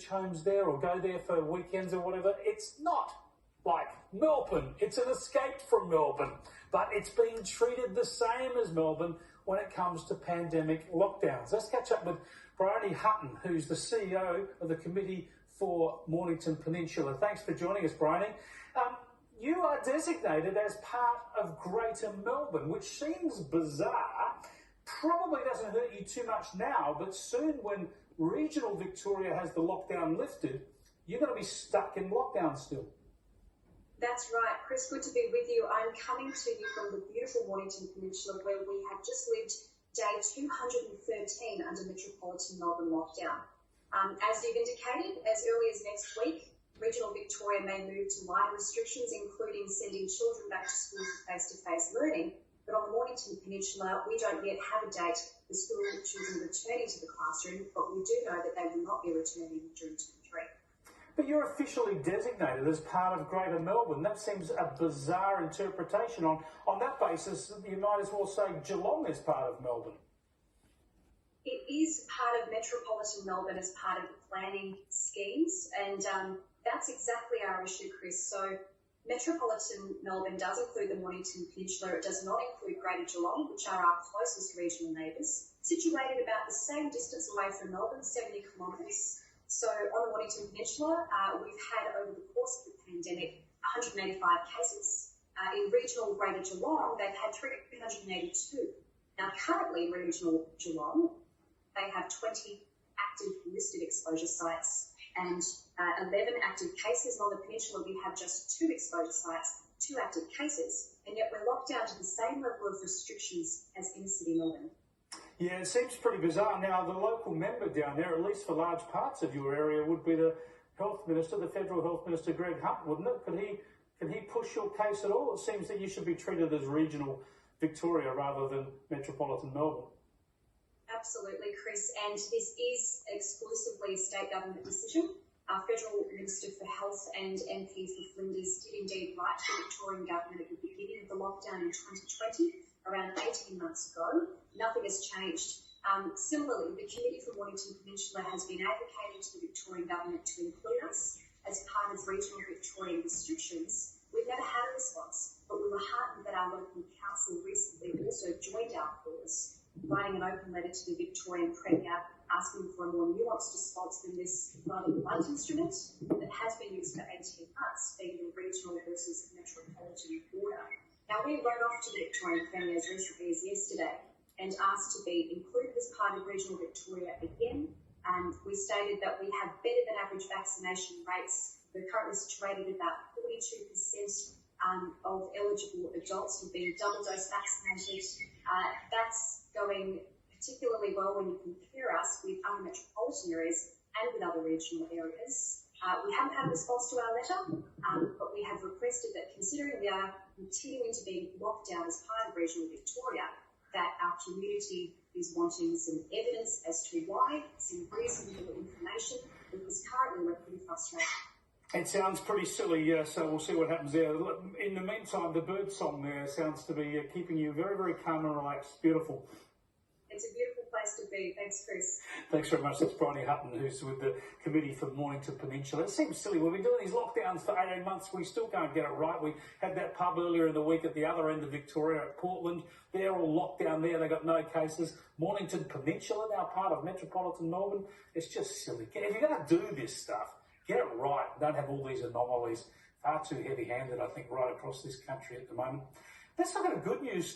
beach homes there or go there for weekends or whatever. It's not like Melbourne. It's an escape from Melbourne, but it's being treated the same as Melbourne when it comes to pandemic lockdowns. Let's catch up with Briony Hutton, who's the CEO of the Committee for Mornington Peninsula. Thanks for joining us, Briony. You are designated as part of Greater Melbourne, which seems bizarre. Probably doesn't hurt you too much now, but soon when regional Victoria has the lockdown lifted, you're going to be stuck in lockdown still. That's right, Chris, good to be with you. I'm coming to you from the beautiful Mornington Peninsula, where we have just lived day 213 under Metropolitan Melbourne lockdown. As you've indicated, as early as next week, regional Victoria may move to lighter restrictions, including sending children back to school for face-to-face learning. But on the Mornington Peninsula, we don't yet have a date for school children returning to the classroom, but we do know that they will not be returning during term 3. But you're officially designated as part of Greater Melbourne. That seems a bizarre interpretation. On that basis, you might as well say Geelong is part of Melbourne. It is part of Metropolitan Melbourne as part of the planning schemes, and that's exactly our issue, Chris. So Metropolitan Melbourne does include the Mornington Peninsula. It does not include Greater Geelong, which are our closest regional neighbours, situated about the same distance away from Melbourne, 70 kilometres. So on the Mornington Peninsula, we've had over the course of the pandemic 185 cases. In regional Greater Geelong, they've had 382. Now currently in regional Geelong, they have 20 active listed exposure sites and 11 active cases. And on the peninsula, we have just 2 exposure sites, 2 active cases, and yet we're locked down to the same level of restrictions as inner city Melbourne. Yeah, it seems pretty bizarre. Now, the local member down there, at least for large parts of your area, would be the Health Minister, the Federal Health Minister, Greg Hutton, wouldn't it? Can he push your case at all? It seems that you should be treated as regional Victoria rather than Metropolitan Melbourne. Absolutely, Chris, and this is exclusively a state government decision. Our Federal Minister for Health and MP for Flinders did indeed write to the Victorian Government at the beginning of the lockdown in 2020, around 18 months ago. Nothing has changed. Similarly, the Committee for Mornington Peninsula has been advocating to the Victorian Government to include us as part of regional Victorian restrictions. We've never had a response, but we were heartened that our local council recently also joined our cause, writing an open letter to the Victorian Premier asking for a more nuanced response than this rather blunt instrument that has been used for 18 months, being the regional versus metropolitan border. Now, we wrote off to the Victorian Premier as recently as yesterday and asked to be included as part of regional Victoria again. We stated that we have better than average vaccination rates. We're currently situated at about 42% of eligible adults who've been double dose vaccinated. That's going particularly well when you compare us with other metropolitan areas and with other regional areas. We haven't had a response to our letter, but we have requested that, considering we are continuing to be locked down as part of regional Victoria, that our community is wanting some evidence as to why, some reasonable information, because currently we're pretty frustrated. It sounds pretty silly, so we'll see what happens there. In the meantime, the bird song there sounds to be keeping you very, very calm and relaxed. Beautiful. It's a beautiful place to be. Thanks, Chris. Thanks very much. That's Briony Hutton, who's with the Committee for Mornington Peninsula. It seems silly. We've been doing these lockdowns for 18 months. We still can't get it right. We had that pub earlier in the week at the other end of Victoria at Portland. They're all locked down there. They've got no cases. Mornington Peninsula, now part of Metropolitan Melbourne. It's just silly. If you're going to do this stuff, get it right. Don't have all these anomalies. Far too heavy-handed, I think, right across this country at the moment. Let's look at a good news